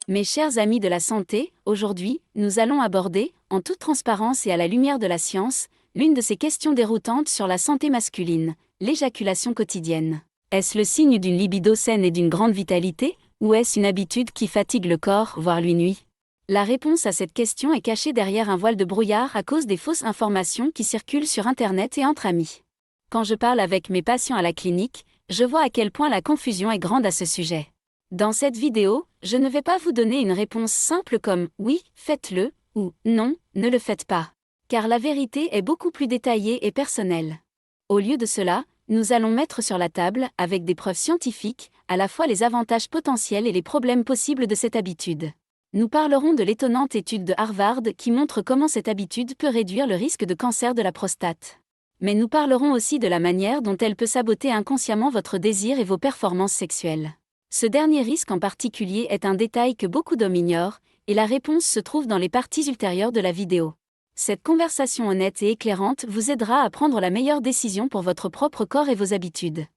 Mes chers amis de la santé, aujourd'hui, nous allons aborder, en toute transparence et à la lumière de la science, l'une de ces questions déroutantes sur la santé masculine, l'éjaculation quotidienne. Est-ce le signe d'une libido saine et d'une grande vitalité, ou est-ce une habitude qui fatigue le corps, voire lui nuit? La réponse à cette question est cachée derrière un voile de brouillard à cause des fausses informations qui circulent sur Internet et entre amis. Quand je parle avec mes patients à la clinique, je vois à quel point la confusion est grande à ce sujet. Dans cette vidéo, je ne vais pas vous donner une réponse simple comme « oui, faites-le » ou « non, ne le faites pas », car la vérité est beaucoup plus détaillée et personnelle. Au lieu de cela, nous allons mettre sur la table, avec des preuves scientifiques, à la fois les avantages potentiels et les problèmes possibles de cette habitude. Nous parlerons de l'étonnante étude de Harvard qui montre comment cette habitude peut réduire le risque de cancer de la prostate. Mais nous parlerons aussi de la manière dont elle peut saboter inconsciemment votre désir et vos performances sexuelles. Ce dernier risque en particulier est un détail que beaucoup d'hommes ignorent, et la réponse se trouve dans les parties ultérieures de la vidéo. Cette conversation honnête et éclairante vous aidera à prendre la meilleure décision pour votre propre corps et vos habitudes.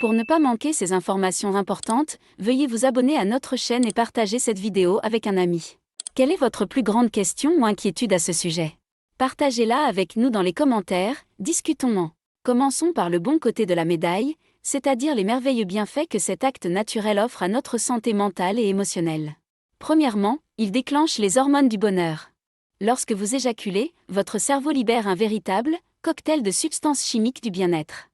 Pour ne pas manquer ces informations importantes, veuillez vous abonner à notre chaîne et partager cette vidéo avec un ami. Quelle est votre plus grande question ou inquiétude à ce sujet? Partagez-la avec nous dans les commentaires, discutons-en. Commençons par le bon côté de la médaille, c'est-à-dire les merveilleux bienfaits que cet acte naturel offre à notre santé mentale et émotionnelle. Premièrement, il déclenche les hormones du bonheur. Lorsque vous éjaculez, votre cerveau libère un véritable cocktail de substances chimiques du bien-être.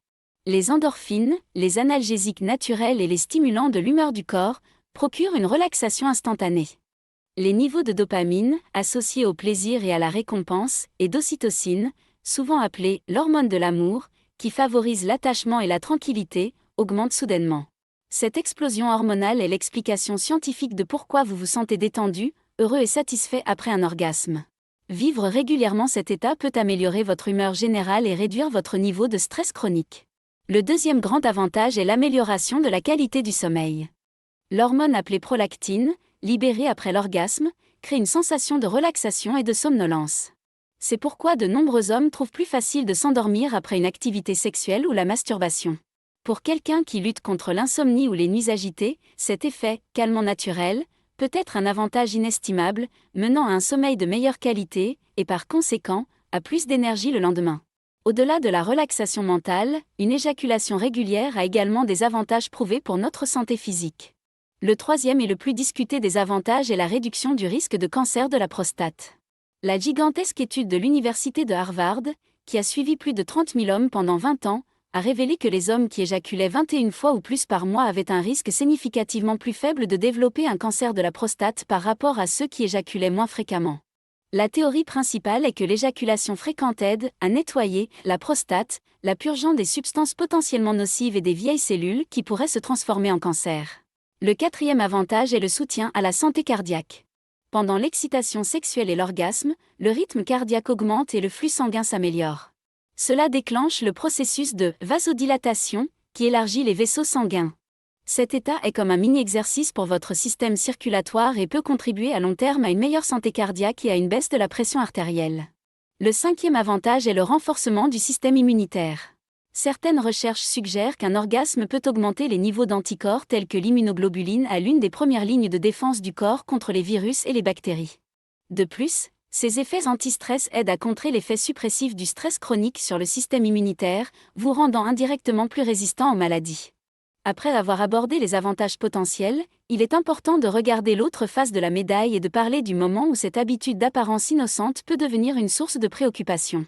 Les endorphines, les analgésiques naturels et les stimulants de l'humeur du corps procurent une relaxation instantanée. Les niveaux de dopamine, associés au plaisir et à la récompense, et d'ocytocine, souvent appelée l'hormone de l'amour, qui favorise l'attachement et la tranquillité, augmente soudainement. Cette explosion hormonale est l'explication scientifique de pourquoi vous vous sentez détendu, heureux et satisfait après un orgasme. Vivre régulièrement cet état peut améliorer votre humeur générale et réduire votre niveau de stress chronique. Le deuxième grand avantage est l'amélioration de la qualité du sommeil. L'hormone appelée prolactine, libérée après l'orgasme, crée une sensation de relaxation et de somnolence. C'est pourquoi de nombreux hommes trouvent plus facile de s'endormir après une activité sexuelle ou la masturbation. Pour quelqu'un qui lutte contre l'insomnie ou les nuits agitées, cet effet, calmant naturel, peut être un avantage inestimable, menant à un sommeil de meilleure qualité, et par conséquent, à plus d'énergie le lendemain. Au-delà de la relaxation mentale, une éjaculation régulière a également des avantages prouvés pour notre santé physique. Le troisième et le plus discuté des avantages est la réduction du risque de cancer de la prostate. La gigantesque étude de l'université de Harvard, qui a suivi plus de 30 000 hommes pendant 20 ans, a révélé que les hommes qui éjaculaient 21 fois ou plus par mois avaient un risque significativement plus faible de développer un cancer de la prostate par rapport à ceux qui éjaculaient moins fréquemment. La théorie principale est que l'éjaculation fréquente aide à nettoyer la prostate, la purgeant des substances potentiellement nocives et des vieilles cellules qui pourraient se transformer en cancer. Le quatrième avantage est le soutien à la santé cardiaque. Pendant l'excitation sexuelle et l'orgasme, le rythme cardiaque augmente et le flux sanguin s'améliore. Cela déclenche le processus de vasodilatation, qui élargit les vaisseaux sanguins. Cet état est comme un mini-exercice pour votre système circulatoire et peut contribuer à long terme à une meilleure santé cardiaque et à une baisse de la pression artérielle. Le cinquième avantage est le renforcement du système immunitaire. Certaines recherches suggèrent qu'un orgasme peut augmenter les niveaux d'anticorps tels que l'immunoglobuline à l'une des premières lignes de défense du corps contre les virus et les bactéries. De plus, ces effets anti-stress aident à contrer l'effet suppressif du stress chronique sur le système immunitaire, vous rendant indirectement plus résistant aux maladies. Après avoir abordé les avantages potentiels, il est important de regarder l'autre face de la médaille et de parler du moment où cette habitude d'apparence innocente peut devenir une source de préoccupation.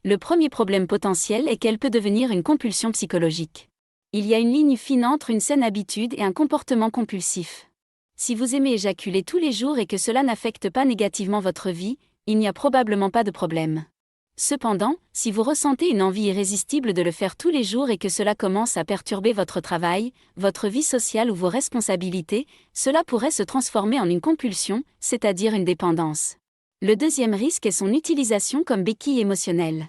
Le premier problème potentiel est qu'elle peut devenir une compulsion psychologique. Il y a une ligne fine entre une saine habitude et un comportement compulsif. Si vous aimez éjaculer tous les jours et que cela n'affecte pas négativement votre vie, il n'y a probablement pas de problème. Cependant, si vous ressentez une envie irrésistible de le faire tous les jours et que cela commence à perturber votre travail, votre vie sociale ou vos responsabilités, cela pourrait se transformer en une compulsion, c'est-à-dire une dépendance. Le deuxième risque est son utilisation comme béquille émotionnelle.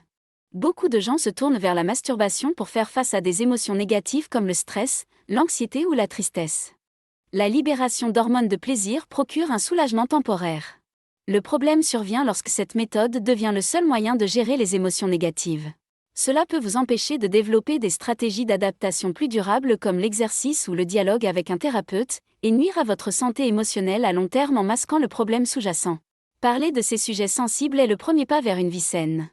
Beaucoup de gens se tournent vers la masturbation pour faire face à des émotions négatives comme le stress, l'anxiété ou la tristesse. La libération d'hormones de plaisir procure un soulagement temporaire. Le problème survient lorsque cette méthode devient le seul moyen de gérer les émotions négatives. Cela peut vous empêcher de développer des stratégies d'adaptation plus durables comme l'exercice ou le dialogue avec un thérapeute, et nuire à votre santé émotionnelle à long terme en masquant le problème sous-jacent. Parler de ces sujets sensibles est le premier pas vers une vie saine.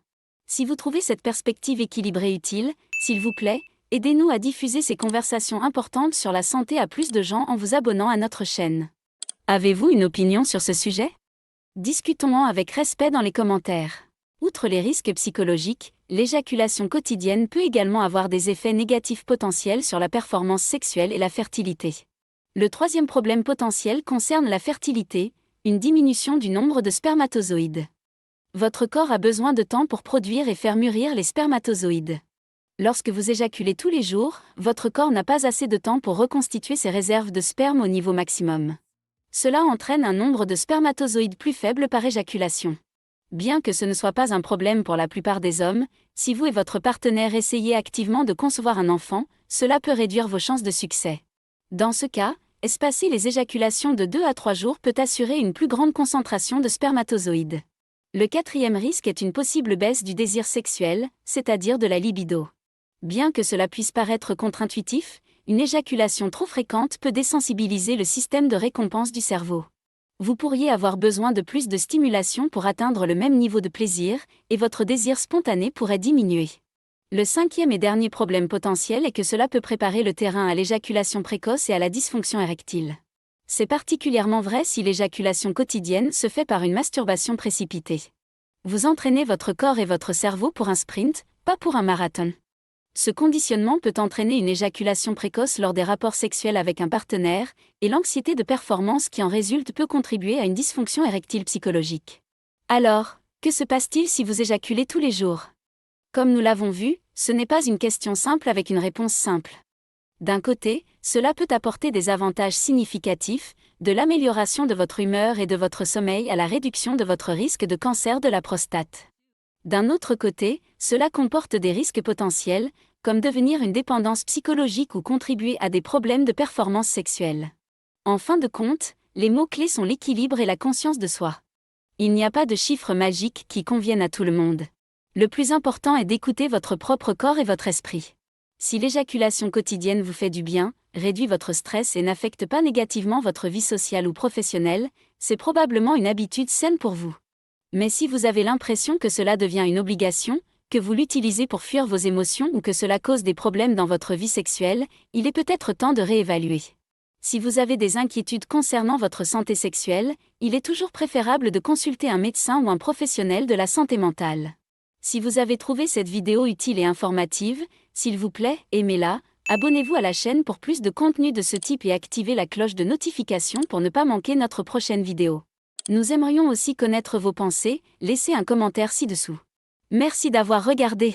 Si vous trouvez cette perspective équilibrée utile, s'il vous plaît, aidez-nous à diffuser ces conversations importantes sur la santé à plus de gens en vous abonnant à notre chaîne. Avez-vous une opinion sur ce sujet? Discutons-en avec respect dans les commentaires. Outre les risques psychologiques, l'éjaculation quotidienne peut également avoir des effets négatifs potentiels sur la performance sexuelle et la fertilité. Le troisième problème potentiel concerne la fertilité, une diminution du nombre de spermatozoïdes. Votre corps a besoin de temps pour produire et faire mûrir les spermatozoïdes. Lorsque vous éjaculez tous les jours, votre corps n'a pas assez de temps pour reconstituer ses réserves de sperme au niveau maximum. Cela entraîne un nombre de spermatozoïdes plus faible par éjaculation. Bien que ce ne soit pas un problème pour la plupart des hommes, si vous et votre partenaire essayez activement de concevoir un enfant, cela peut réduire vos chances de succès. Dans ce cas, espacer les éjaculations de 2 à 3 jours peut assurer une plus grande concentration de spermatozoïdes. Le quatrième risque est une possible baisse du désir sexuel, c'est-à-dire de la libido. Bien que cela puisse paraître contre-intuitif, une éjaculation trop fréquente peut désensibiliser le système de récompense du cerveau. Vous pourriez avoir besoin de plus de stimulation pour atteindre le même niveau de plaisir, et votre désir spontané pourrait diminuer. Le cinquième et dernier problème potentiel est que cela peut préparer le terrain à l'éjaculation précoce et à la dysfonction érectile. C'est particulièrement vrai si l'éjaculation quotidienne se fait par une masturbation précipitée. Vous entraînez votre corps et votre cerveau pour un sprint, pas pour un marathon. Ce conditionnement peut entraîner une éjaculation précoce lors des rapports sexuels avec un partenaire, et l'anxiété de performance qui en résulte peut contribuer à une dysfonction érectile psychologique. Alors, que se passe-t-il si vous éjaculez tous les jours? Comme nous l'avons vu, ce n'est pas une question simple avec une réponse simple. D'un côté, cela peut apporter des avantages significatifs, de l'amélioration de votre humeur et de votre sommeil à la réduction de votre risque de cancer de la prostate. D'un autre côté, cela comporte des risques potentiels, comme devenir une dépendance psychologique ou contribuer à des problèmes de performance sexuelle. En fin de compte, les mots-clés sont l'équilibre et la conscience de soi. Il n'y a pas de chiffres magiques qui conviennent à tout le monde. Le plus important est d'écouter votre propre corps et votre esprit. Si l'éjaculation quotidienne vous fait du bien, réduit votre stress et n'affecte pas négativement votre vie sociale ou professionnelle, c'est probablement une habitude saine pour vous. Mais si vous avez l'impression que cela devient une obligation, que vous l'utilisez pour fuir vos émotions ou que cela cause des problèmes dans votre vie sexuelle, il est peut-être temps de réévaluer. Si vous avez des inquiétudes concernant votre santé sexuelle, il est toujours préférable de consulter un médecin ou un professionnel de la santé mentale. Si vous avez trouvé cette vidéo utile et informative, s'il vous plaît, aimez-la, abonnez-vous à la chaîne pour plus de contenu de ce type et activez la cloche de notification pour ne pas manquer notre prochaine vidéo. Nous aimerions aussi connaître vos pensées, laissez un commentaire ci-dessous. Merci d'avoir regardé.